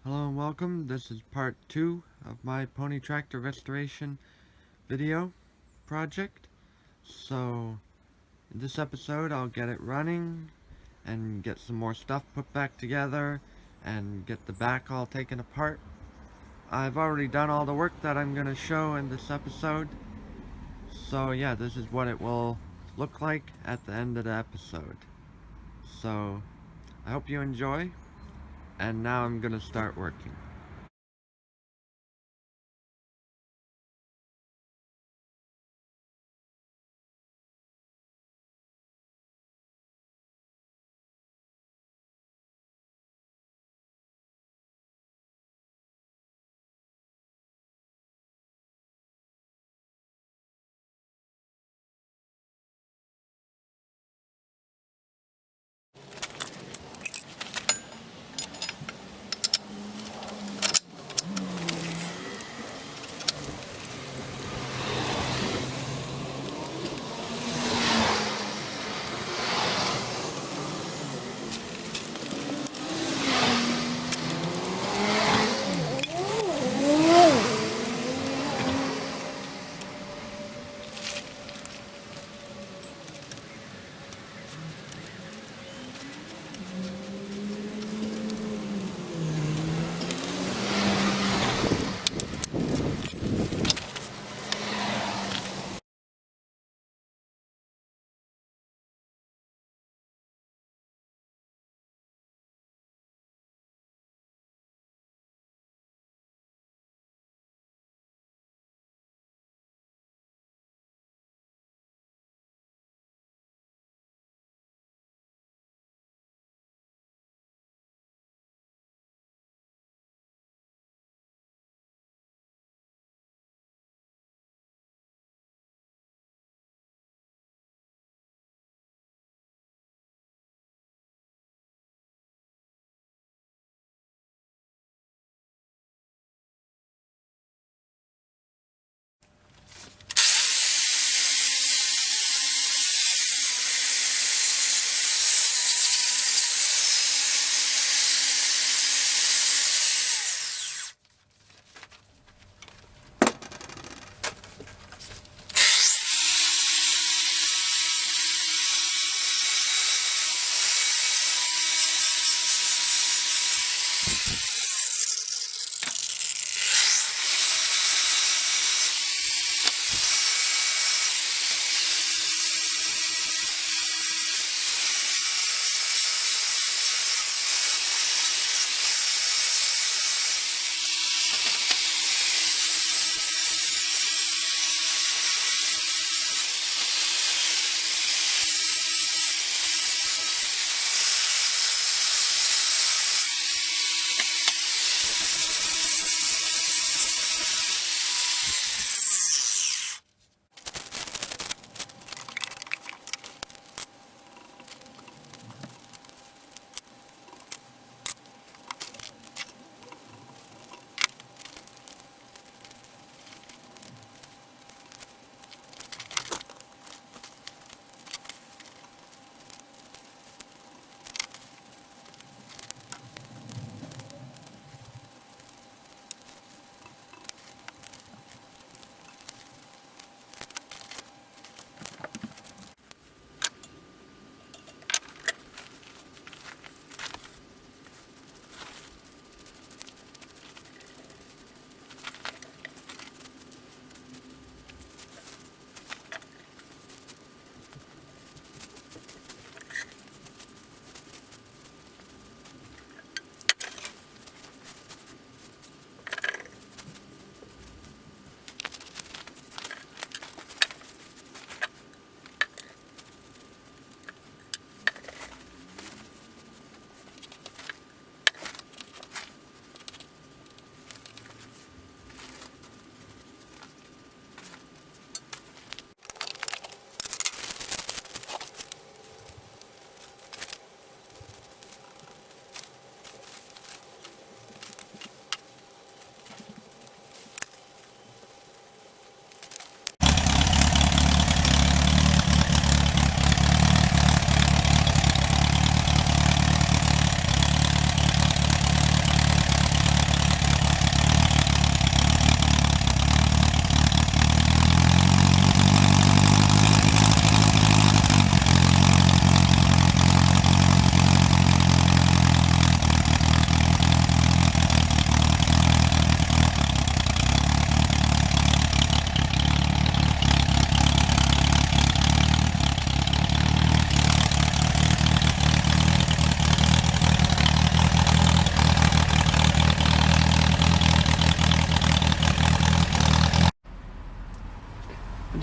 Hello and welcome. This is part 2 of my pony tractor restoration video project. So, in this episode I'll get it running and get some more stuff put back together and get the back all taken apart. I've already done all the work that I'm going to show in this episode. So yeah, this is what it will look like at the end of the episode. So, I hope you enjoy, and now I'm going to start working.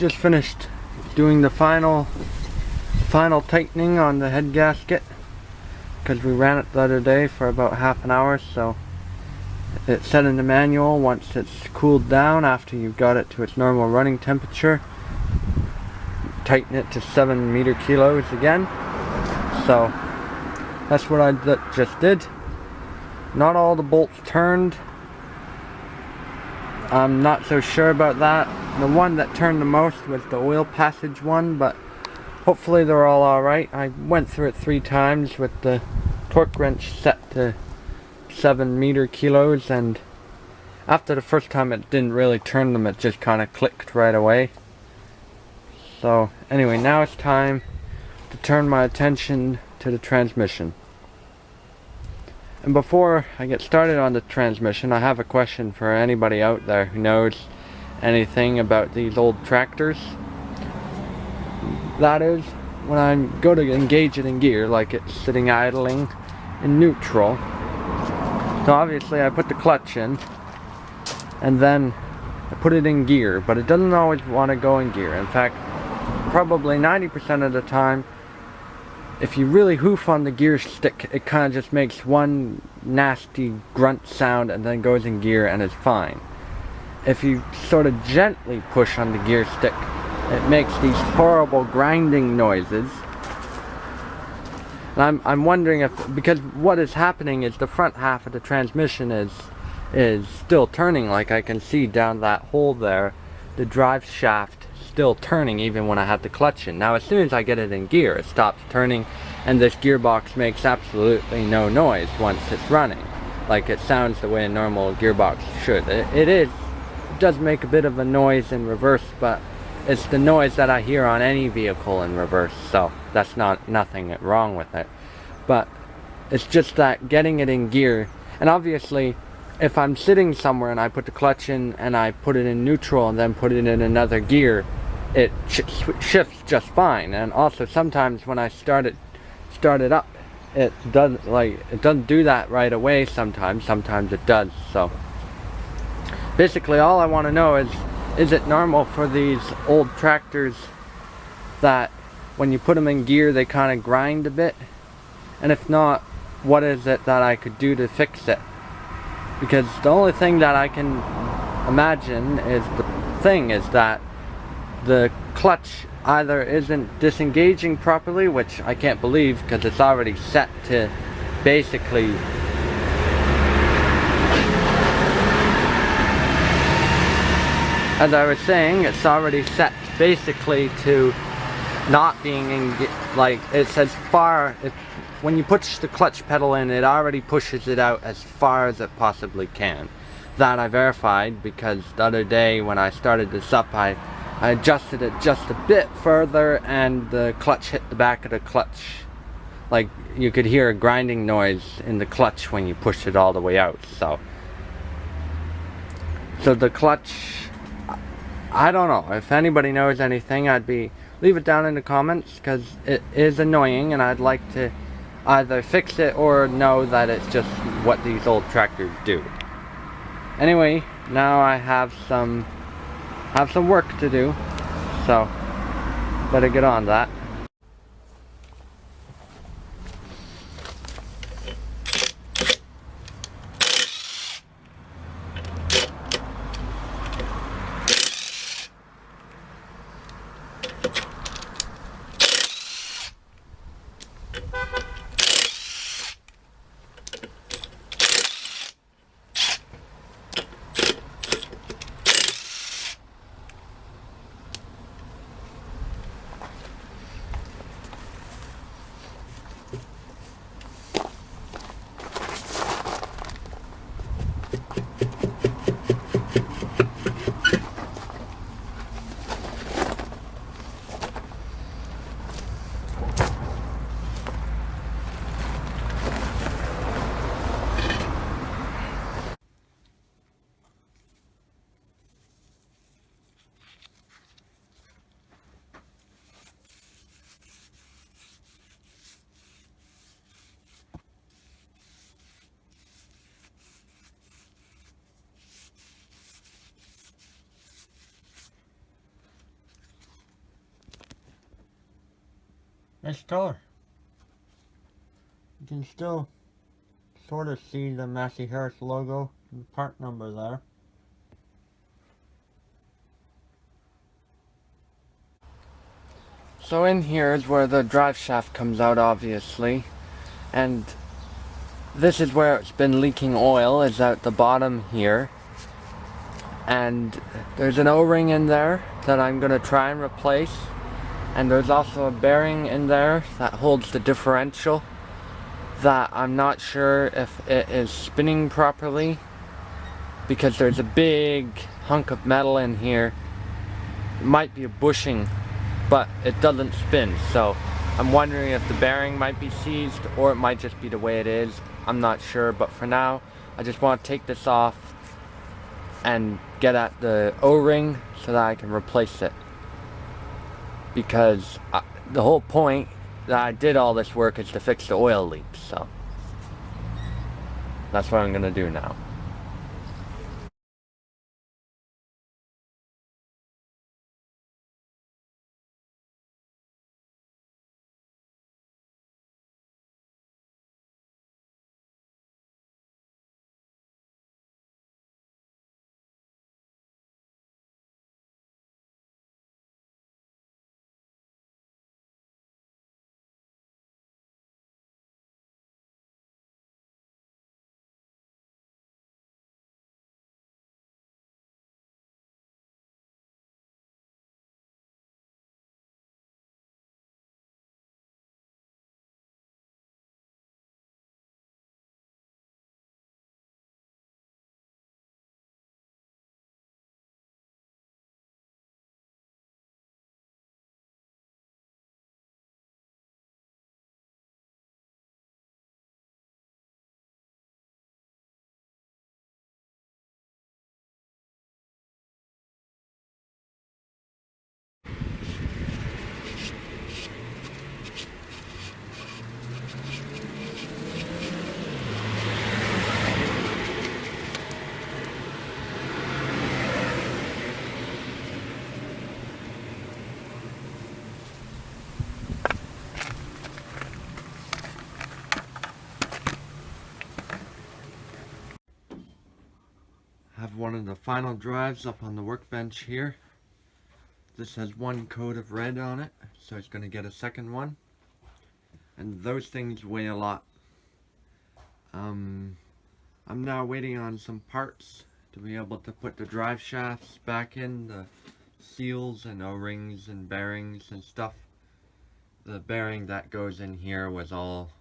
just finished doing the final tightening on the head gasket, because we ran it the other day for about half an hour. So it's set in the manual. Once it's cooled down after you've got it to its normal running temperature, tighten it to 7 meter kilos again. So that's what I just did. Not all the bolts turned. I'm not so sure about that. The one that turned the most was the oil passage one, but hopefully they're all alright. I went through it 3 times with the torque wrench set to 7 meter kilos, and after the first time it didn't really turn them, it just kind of clicked right away. So anyway, now it's time to turn my attention to the transmission. And before I get started on the transmission, I have a question for anybody out there who knows anything about these old tractors. That is, when I go to engage it in gear, like it's sitting idling in neutral, so obviously I put the clutch in and then I put it in gear, but it doesn't always want to go in gear. In fact, probably 90% of the time, if you really hoof on the gear stick, it kind of just makes one nasty grunt sound and then goes in gear and is fine. If you sort of gently push on the gear stick, it makes these horrible grinding noises. And I'm wondering if, because what is happening is the front half of the transmission is still turning, like I can see down that hole there, the drive shaft still turning even when I have the clutch in. Now as soon as I get it in gear, it stops turning, and this gearbox makes absolutely no noise once it's running. Like it sounds the way a normal gearbox should. It does make a bit of a noise in reverse, but it's the noise that I hear on any vehicle in reverse, so that's nothing wrong with it. But it's just that getting it in gear, and obviously if I'm sitting somewhere and I put the clutch in and I put it in neutral and then put it in another gear, it shifts just fine. And also sometimes when I start it up, it doesn't do that right away. Sometimes it does. So basically all I want to know is it normal for these old tractors that when you put them in gear they kind of grind a bit? And if not, what is it that I could do to fix it? Because the only thing that I can imagine is that the clutch either isn't disengaging properly, which I can't believe because it's already set to basically as I was saying, it's already set basically to not being in, like it's as far, when you push the clutch pedal in, it already pushes it out as far as it possibly can. That I verified because the other day when I started this up, I adjusted it just a bit further and the clutch hit the back of the clutch. Like you could hear a grinding noise in the clutch when you push it all the way out. So the clutch, I don't know. If anybody knows anything, leave it down in the comments, because it is annoying and I'd like to either fix it or know that it's just what these old tractors do. Anyway, now I have some work to do, so better get on that. nice color. You can still sort of see the Massey Harris logo and part number there. So in here is where the drive shaft comes out, obviously, and this is where it's been leaking oil, is at the bottom here. And there's an O-ring in there that I'm going to try and replace, and there's also a bearing in there that holds the differential that I'm not sure if it is spinning properly, because there's a big hunk of metal in here. It might be a bushing, but it doesn't spin, so I'm wondering if the bearing might be seized or it might just be the way it is. I'm not sure, but for now I just want to take this off and get at the O-ring so that I can replace it, because the whole point that I did all this work is to fix the oil leak, so that's what I'm gonna do now. Have one of the final drives up on the workbench here. This has one coat of red on it, so it's going to get a second one. And those things weigh a lot. I'm now waiting on some parts to be able to put the drive shafts back in, the seals and O-rings and bearings and stuff. The bearing that goes in here was all,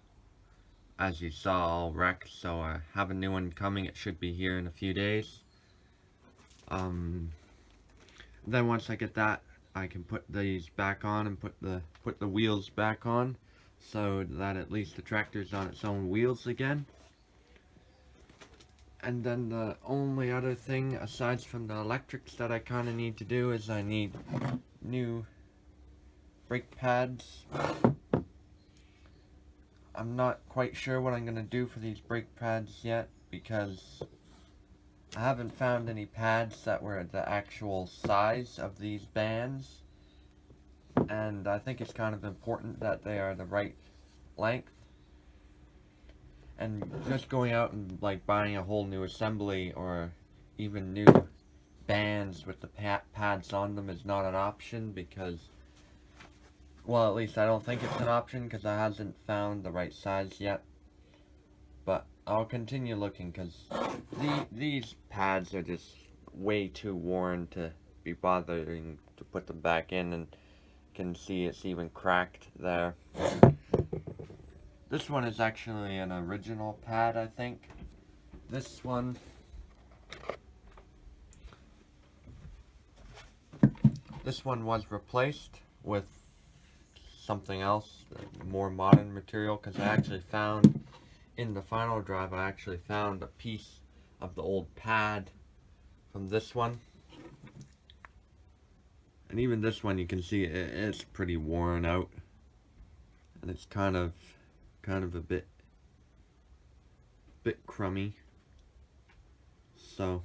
as you saw, all wrecked, so I have a new one coming. It should be here in a few days. Then once I get that, I can put these back on and put the wheels back on, so that at least the tractor's on its own wheels again. And then the only other thing, aside from the electrics, that I kind of need to do is I need new brake pads. I'm not quite sure what I'm going to do for these brake pads yet, because I haven't found any pads that were the actual size of these bands, and I think it's kind of important that they are the right length. And just going out and like buying a whole new assembly or even new bands with the pads on them is not an option, because, well, at least I don't think it's an option, because I hasn't found the right size yet. But I'll continue looking, because these pads are just way too worn to be bothering to put them back in, and can see it's even cracked there. This one is actually an original pad, I think. This one was replaced with something else, more modern material, because I actually found in the final drive, I actually found a piece of the old pad from this one. And even this one, you can see it's pretty worn out, and it's kind of a bit crummy. So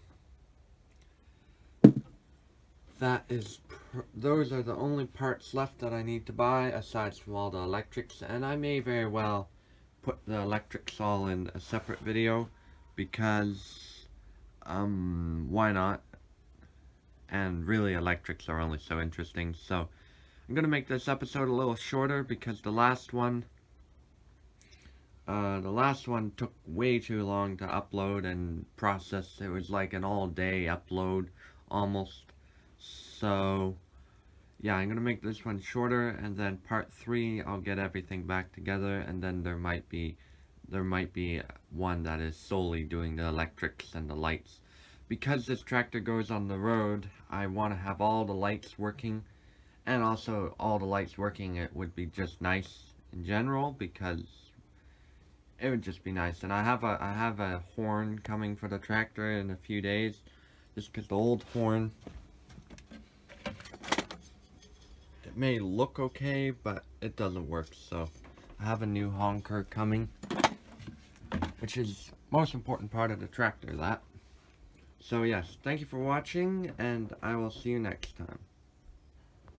that is those are the only parts left that I need to buy aside from all the electrics, and I may very well put the electrics all in a separate video because why not? And really electrics are only so interesting, so I'm gonna make this episode a little shorter because the last one took way too long to upload and process. It was like an all-day upload almost. So yeah, I'm gonna make this one shorter, and then part 3 I'll get everything back together, and then there might be one that is solely doing the electrics and the lights. Because this tractor goes on the road, I want to have all the lights working, and also all the lights working. It would be just nice in general because it would just be nice. And I have a horn coming for the tractor in a few days, just because the old horn, it may look okay, but it doesn't work. So I have a new honker coming, which is most important part of the tractor, that. So yes, thank you for watching, and I will see you next time.